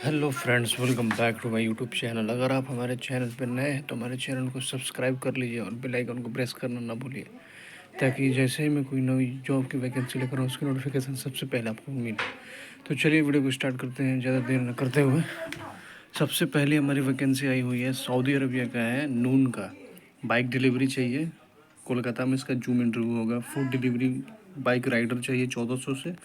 Hello friends, welcome back to my YouTube channel. अगर आप हमारे चैनल पर नए हैं तो हमारे चैनल को सब्सक्राइब कर लीजिए और बेल आइकन को प्रेस करना ना भूलिए, ताकि जैसे ही मैं कोई नई जॉब की वैकेंसी लेकर आऊँ उसकी नोटिफिकेशन सबसे पहले आपको मिले। तो चलिए वीडियो को स्टार्ट करते हैं ज़्यादा देर न करते हुए। सबसे पहले हमारी वैकेंसी आई हुई है सऊदी अरबिया का है, नून का। बाइक डिलीवरी चाहिए, कोलकाता में इसका जूम इंटरव्यू होगा। फूड डिलीवरी बाइक राइडर चाहिए 1400 से,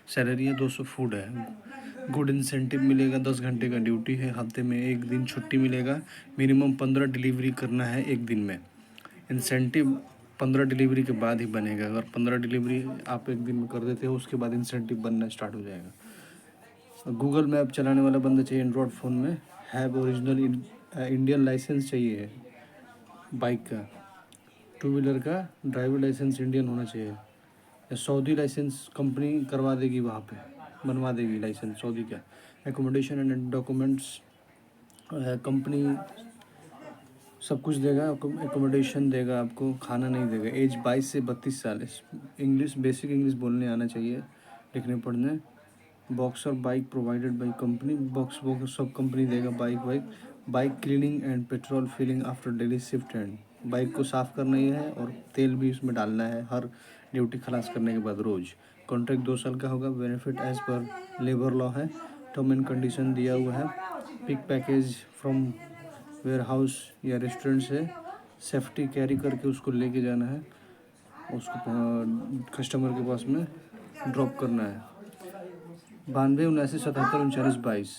सैलरी है 200, फूड है। गुड इंसेंटिव मिलेगा, 10 घंटे का ड्यूटी है, हफ्ते में एक दिन छुट्टी मिलेगा। मिनिमम 15 डिलीवरी करना है एक दिन में। इंसेंटिव 15 डिलीवरी के बाद ही बनेगा। अगर 15 डिलीवरी आप एक दिन में कर देते हो उसके बाद इंसेंटिव बनना स्टार्ट हो जाएगा। गूगल मैप चलाने वाला बंदा चाहिए एंड्रॉयड फ़ोन में। हैव ओरिजिनल इंडियन लाइसेंस चाहिए बाइक का। टू व्हीलर का ड्राइवर लाइसेंस इंडियन होना चाहिए, या सऊदी लाइसेंस कंपनी करवा देगी, वहाँ पे बनवा देगी लाइसेंस सऊदी का। एकोमोडेशन एंड डॉक्यूमेंट्स कंपनी सब कुछ देगा, एकोमोडेशन देगा आपको, खाना नहीं देगा। एज 22 से 32 साल। इंग्लिश, बेसिक इंग्लिश बोलने आना चाहिए, लिखने पढ़ने। Boxer bike provided by company, box सब कंपनी देगा। Bike cleaning and petrol filling after daily shift end. Bike को साफ़ करना ही है और तेल भी उसमें डालना है हर ड्यूटी खलास करने के बाद रोज़। कॉन्ट्रैक्ट 2 साल का होगा। Benefit as per labour law है। टर्म एंड कंडीशन दिया हुआ है। Pick package from warehouse या रेस्टोरेंट से सेफ्टी कैरी करके उसको लेके जाना है, उसको कस्टमर के पास में ड्रॉप करना है। 92 79 77 39 22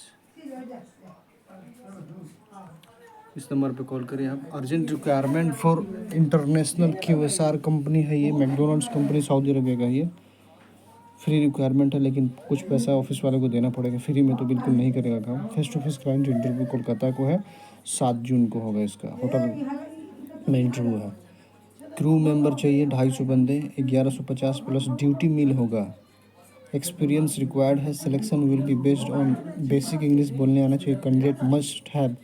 इस नंबर पे कॉल करिए आप। Urgent requirement for international QSR company है ये, मैकडोनल्ड्स कंपनी सऊदी अरबिया का। ये फ्री रिक्वायरमेंट है, लेकिन कुछ पैसा ऑफिस वाले को देना पड़ेगा। फ्री में तो बिल्कुल नहीं करेगा काम। Face to face client interview Kolkata को है, 7 जून को होगा इसका। होटल में इंटरव्यू है। क्रू मेंबर चाहिए 250 बंदे, 1150 प्लस ड्यूटी मिल होगा। एक्सपीरियंस रिक्वायर्ड है। Selection will be based on basic English बोलने आना चाहिए। Candidate must have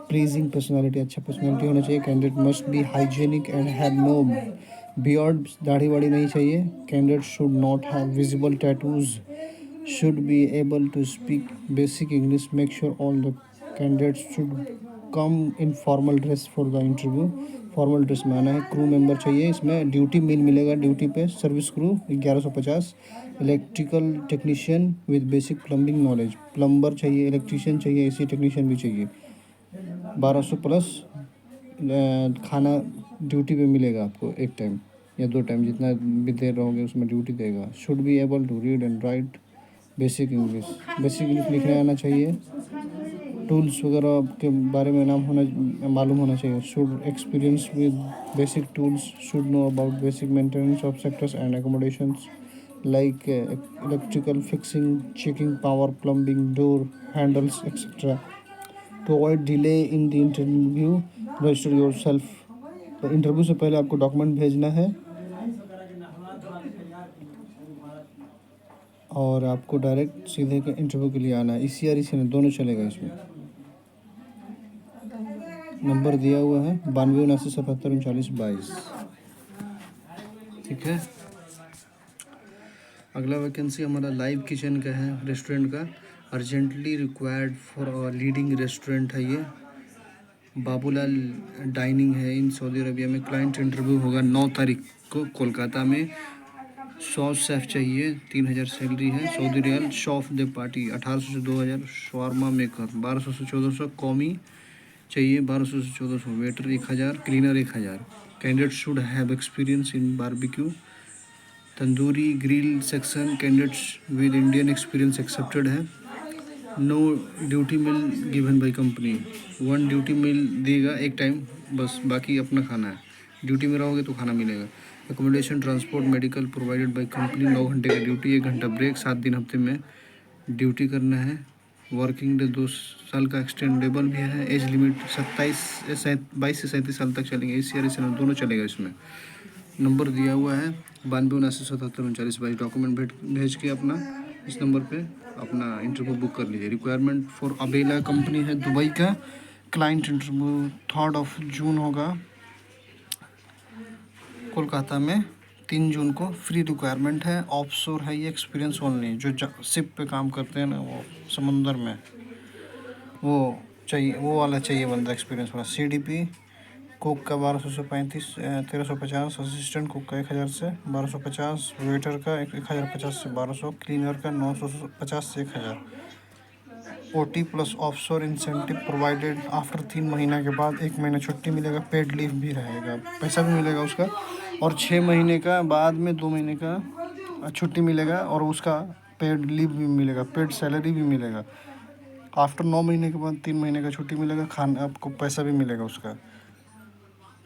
pleasing personality, अच्छा पर्सनालिटी होना चाहिए। Candidate must be hygienic and have no beard, दाढ़ी वाड़ी नहीं चाहिए। Candidate should not have visible tattoos, should be able to speak basic English. Make sure all the candidates should come in formal dress for the interview. Formal dress में आना है। Crew member चाहिए, इसमें duty मिल मिलेगा। Duty पे service crew 1150। Electrical technician with basic plumbing knowledge, plumber चाहिए, electrician चाहिए, AC technician भी चाहिए। 1200 प्लस। खाना ड्यूटी पे मिलेगा आपको, एक टाइम या 2 टाइम, जितना भी देर रहोगे उसमें ड्यूटी देगा। Should be able to read and write basic English, basic English लिखने आना चाहिए। टूल्स वगैरह के बारे में मालूम होना चाहिए। Should experience with basic tools, should know about basic maintenance of sectors and accommodations like electrical fixing, checking power, plumbing, door handles etcetera. To avoid delay in the interview register yourself. तो interview से पहले आपको document भेजना है और आपको direct सीधे interview के लिए आना है। ECR ECN दोनों चलेगा इसमें। नंबर दिया हुआ है 92 79 77 39 22। ठीक है। अगला वैकेंसी हमारा लाइव किचन का है, रेस्टोरेंट का। Urgently required for our leading restaurant है ये, बाबूलाल डाइनिंग है इन सऊदी अरबिया में। क्लाइंट इंटरव्यू होगा 9 तारीख को कोलकाता में। 100 शेफ़ चाहिए, 3000 सैलरी है सऊदी रियाल। शॉफ दे पार्टी 1800 से 2000। शवारमा मेकर 1200 से 1400। कौमी चाहिए 1200 से 1400। Waiter 1000, cleaner 1000। Candidate should have experience in barbecue, tandoori, grill section. Candidates with Indian experience accepted है। No duty meal given by company, 1 duty meal देगा एक टाइम बस, बाकी अपना खाना है। ड्यूटी में रहोगे तो खाना मिलेगा। Accommodation, transport, medical provided by company. 9 घंटे का ड्यूटी, 1 घंटा ब्रेक, 7 दिन हफ्ते में ड्यूटी करना है। वर्किंग डे 2 साल का एक्सटेंडेबल भी है। एज लिमिट 22 से 37 साल तक चलेंगे। ECR ECN दोनों चलेगा इसमें। नंबर दिया हुआ है 92 79 77 39 22। डॉक्यूमेंट भेज के अपना इस नंबर पे अपना इंटरव्यू बुक कर लीजिए। रिक्वायरमेंट फॉर अबेला कंपनी है दुबई का। क्लाइंट इंटरव्यू 3 जून होगा कोलकाता में। 3 जून को फ्री रिक्वायरमेंट है। ऑफशोर है ये, एक्सपीरियंस ओनली। जो शिप पे काम करते हैं ना, वो समुंदर में। वो चाहिए, वो वाला चाहिए बंदा, एक्सपीरियंस वाला। CDP कुक का 1200 से 1350, असिस्टेंट कुक का 1000 से 1250, वेटर का 1050 से 1200, क्लीनर का 950 से 1000। OT plus offshore incentive provided after 3 महीने के बाद 1 महीना छुट्टी मिलेगा, पेड लीव भी रहेगा, पैसा भी मिलेगा उसका, और 6 महीने का बाद में 2 महीने का छुट्टी मिलेगा, और उसका पेड लीव भी मिलेगा, पेड सैलरी भी मिलेगा। आफ्टर 9 महीने के बाद 3 महीने का छुट्टी मिलेगा, खाना आपको पैसा भी मिलेगा उसका,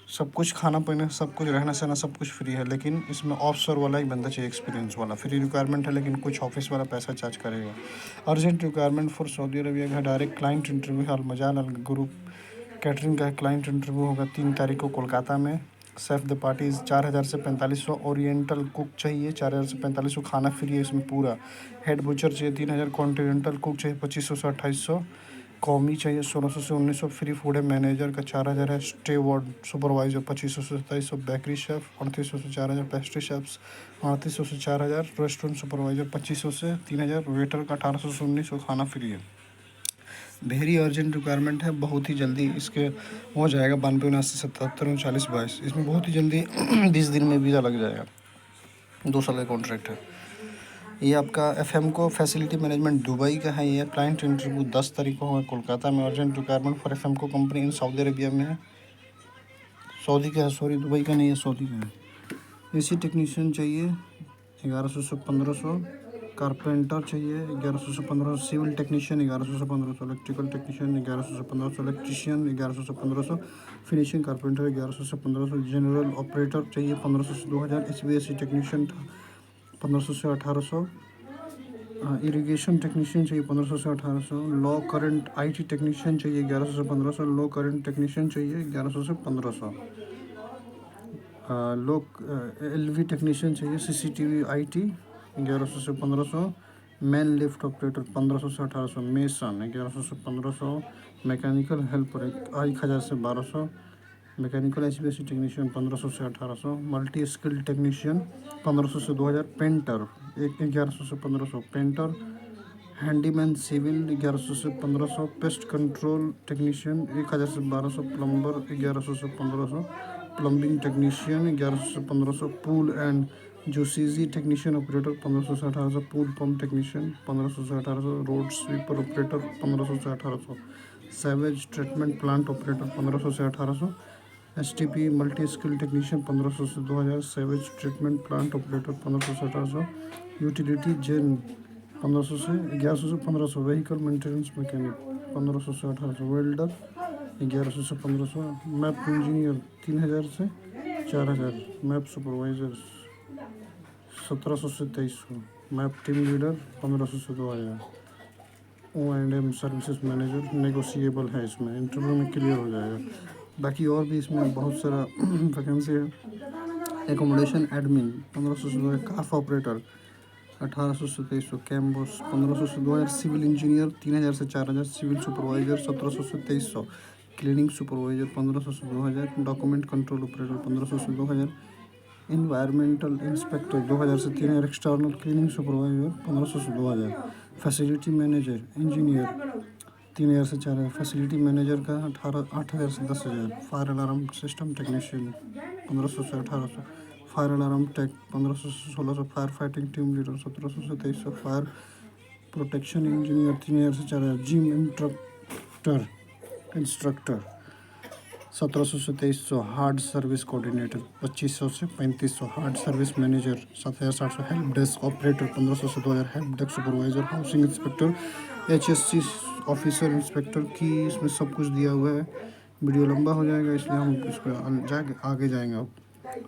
सब कुछ, खाना पीना सब कुछ, रहना सहना सब कुछ फ्री है। लेकिन इसमें ऑफशोर वाला ही बंदा चाहिए, एक्सपीरियंस वाला। फ्री रिक्वायरमेंट है, लेकिन कुछ ऑफिस वाला पैसा चार्ज करेगा। Urgent requirement for Saudi Arabia का डायरेक्ट क्लाइंट इंटरव्यू, अल मजाल अल ग्रुप कैटरिंग का क्लाइंट इंटरव्यू होगा 3 तारीख को कोलकाता में। सेफ द पार्टीज 4000 से 4500, ओरिएंटल कुक चाहिए 4000 से 4500, खाना फ्री है इसमें पूरा। हेड बुचर चाहिए 3000, कॉन्टिनेंटल कुक चाहिए 2500 से 2800, कौमी चाहिए 1600 से 1900, फ्री फूड है मैनेजर का 4000 है, स्टे वार्ड सुपरवाइजर 2500 से 2700, बेकरी शेफ 3800 से 4000, पेस्ट्री शेफ्स 3800 से 4000, रेस्टोरेंट सुपरवाइजर 2500 से 3000, वेटर का 1800 से 1900, खाना फ्री है। वेरी अर्जेंट रिक्वायरमेंट है, बहुत ही जल्दी इसके हो जाएगा। 92 79 77 39 22, इसमें बहुत ही जल्दी 20 दिन में वीज़ा लग जाएगा। 2 साल का कॉन्ट्रैक्ट है। ये आपका FMCO फैसिलिटी मैनेजमेंट दुबई का है। ये क्लाइंट इंटरव्यू 10 तारीख को होगा कोलकाता में। Urgent requirement for FMCO company in Saudi Arabia में है, सऊदी का है, सॉरी दुबई का नहीं है, सऊदी का है। AC टेक्नीशियन चाहिए 1100 से 1500, कारपेंटर चाहिए 1100 से 1500, सिविल टेक्नीशियन 1100 से 1500, इलेक्ट्रिकल टेक्नीशियन 1100 से 1500, इलेक्ट्रीशियन 1100 से 1500, फिनिशिंग कारपेंटर 1100 से 1500, जनरल ऑपरेटर चाहिए 1500 से 2000, HVAC टेक्नीशियन 1500 से 1800, इरिगेशन टेक्नीशियन चाहिए 1500 से 1800, लॉ करंट IT टेक्नीशियन चाहिए 1100 से 1500, लॉ करंट टेक्नीशियन चाहिए 1100 से 1500, लो LV टेक्नीशियन चाहिए, CCTV IT 1100 से 1500, मैन लिफ्ट ऑपरेटर 1500 से 1800, मेसन 1100 से 1500, मैकेनिकल हेल्पर 1000 से 1200, मैकेनिकल HVAC टेक्नीशियन 1500 से 1800, मल्टी स्किल टेक्नीशियन 1500 से 2000, पेंटर 1100 से 1500, पेंटर हैंडीमैन सिविल 1100 से 1500, पेस्ट कंट्रोल टेक्नीशियन 1000 से 1200, प्लम्बर 1100 से 1500, प्लम्बिंग टेक्नीशियन 1100 से 1500, पूल एंड जोसीजी टेक्नीशियन ऑपरेटर 1500 से 1800, पूल पंप टेक्नीशियन 1500 से 1800, रोड स्वीपर ऑपरेटर 1500 से 1800, सैवेज ट्रीटमेंट प्लांट ऑपरेटर 1500 से 1800, STP मल्टी स्किल टेक्नीशियन 1500 से 2000, सैवेज ट्रीटमेंट प्लांट ऑपरेटर 1500 से 1800, यूटिलिटी जेन 1500 से 1100 से 1500, व्हीकल मेंटेनेंस मैकेनिक 1500 से 1800, वेल्डर 1100 से 1500, मैप इंजीनियर 3000 से 4000, मैप सुपरवाइजर 1700 से 2300, मैप टीम लीडर 1500 से 2000, O&M सर्विसेज मैनेजर नेगोशिएबल है, इसमें इंटरव्यू में क्लियर हो जाएगा। बाकी और भी इसमें बहुत सारा वैकेंसी है। एकोमोडेशन एडमिन 1500 से 2000, काफ ऑपरेटर 1800 से 2300, कैम्बोस 1500 से 2000, सिविल इंजीनियर 3000 से 4000, सिविल सुपरवाइजर 1700 से 2300, क्लीनिंग सुपरवाइजर 1500 से 2000, डॉक्यूमेंट कंट्रोल ऑपरेटर 1500 से 2000, इन्वायरमेंटल इंस्पेक्टर 2000 से 3000, एक्सटर्नल क्लीनिंग सुपरवाइजर 1500 से 2000, फैसिलिटी मैनेजर इंजीनियर 3000 से 4000, फैसिलिटी मैनेजर का 8000 से 10000, फायर अलार्म सिस्टम टेक्नीशियन 1500 से 1800, फायर अलार्म टेक 1500 से 1600, फायर फाइटिंग टीम लीडर 1700 से 2300, फायर प्रोटेक्शन इंजीनियर 3000 से 4000, जिम इंस्ट्रक्टर 1700 से 2300, हार्ड सर्विस कोऑर्डिनेटर 2500 से 3500, hard service manager 7700, help desk operator 1500 से 2000, help desk supervisor, housing inspector, HSC officer inspector की इसमें सब कुछ दिया हुआ है। वीडियो लंबा हो जाएगा इसलिए हम इस पर आगे जाएंगे। अब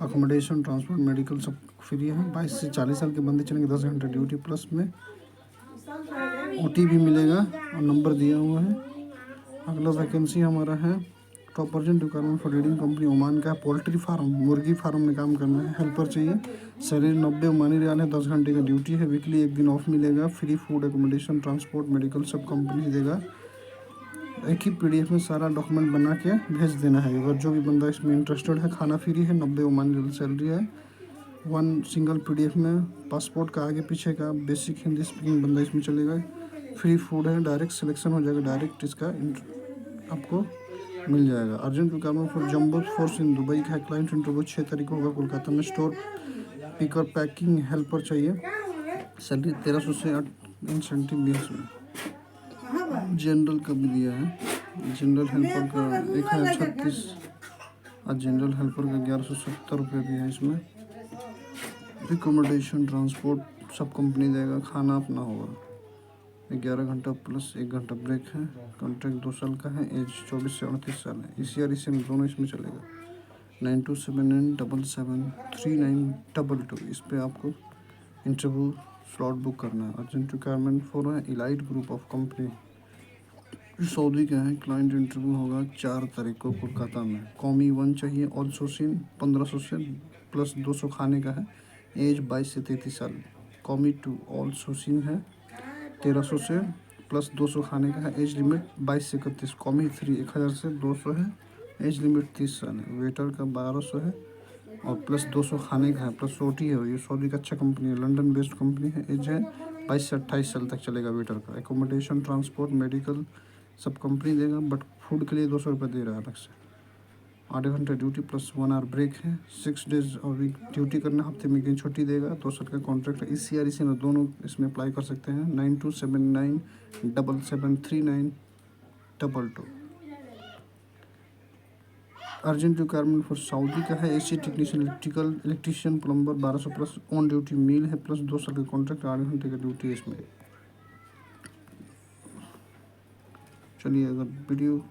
अकोमोडेशन ट्रांसपोर्ट मेडिकल सब फ्री है। 22 से 40 साल के बंदे चलेंगे, 10 घंटे ड्यूटी प्लस में OT भी मिलेगा और नंबर दिया हुआ है। अगला वैकेंसी हमारा है top urgent requirement for reading company Oman का, पोल्ट्री फार्म मुर्गी फार्म में काम करना है, हेल्पर चाहिए, सैलरी 90 ओमानी रियाल है, 10 घंटे का ड्यूटी है, वीकली 1 दिन ऑफ मिलेगा, free food accommodation transport medical सब कंपनी देगा। एक ही PDF में सारा डॉक्यूमेंट बना के भेज देना है। अगर जो भी बंदा इसमें इंटरेस्टेड है, खाना फ्री है, 90 ओमानी रियाल सैलरी है, 1 सिंगल PDF में पासपोर्ट का आगे पीछे का बेसिक हिंदी स्पीकिंग बंदा इसमें चलेगा, फ्री फूड है, डायरेक्ट सिलेक्शन हो जाएगा, डायरेक्ट इसका आपको मिल जाएगा। Urgent requirement for jumbo force in Dubai का क्लाइंट इंटरव्यू 6 तारीख को होगा कोलकाता में। स्टोर पिकर पैकिंग हेल्पर चाहिए, सैलरी 1300 से 8 इंसेंटिव भी इसमें। जनरल का भी दिया है, जनरल हेल्पर का 1036 और जनरल हेल्पर का 1170 रुपये भी है इसमें। रिकमेंडेशन ट्रांसपोर्ट सब कंपनी देगा, खाना अपना होगा। 11 घंटा प्लस 1 घंटा ब्रेक है। कॉन्ट्रैक्ट 2 साल का है, एज 24 से 29 साल है। ECR ECM दोनों इसमें चलेगा। 9279773922 इस पे आपको इंटरव्यू स्लॉट बुक करना है। अर्जेंट रिक्वायरमेंट फॉर है elite group of company, Saudi का है। क्लाइंट इंटरव्यू होगा 4 तारीख को कोलकाता में। कॉमी 1 चाहिए, ऑल सोसिन 1500 से प्लस 200 खाने का है, एज 22 से 33 साल। कॉमी 2 ऑल सोसिन है 1300 से प्लस 200 खाने का है, एज लिमिट 22 से 31। कॉमी 3 1000 से 200 है, एज लिमिट 30 साल है। वेटर का 1200 है और प्लस 200 खाने का है, प्लस रोटी है। ये सऊदी का अच्छा कंपनी है, लंदन बेस्ड कंपनी है। एज है 22 से 28 साल तक चलेगा वेटर का। एकोमोडेशन ट्रांसपोर्ट मेडिकल सब कंपनी देगा, बट फूड के लिए 200 रुपये दे रहा है अलग से। 8 घंटे ड्यूटी प्लस 1 आवर ब्रेक है। 6 डेज और वीक ड्यूटी करना, हफ्ते में 1 दिन छुट्टी देगा। 2 साल का कॉन्ट्रैक्ट है। ECR ECM दोनों इसमें अप्लाई कर सकते हैं। 9279773922। अर्जेंट रिक्वायरमेंट फॉर सऊदी का है, AC technician electrician plumber 1200 plus on duty meal है, प्लस 2 साल का कॉन्ट्रैक्ट, 8 घंटे का ड्यूटी है इसमें। चलिए, अगर वीडियो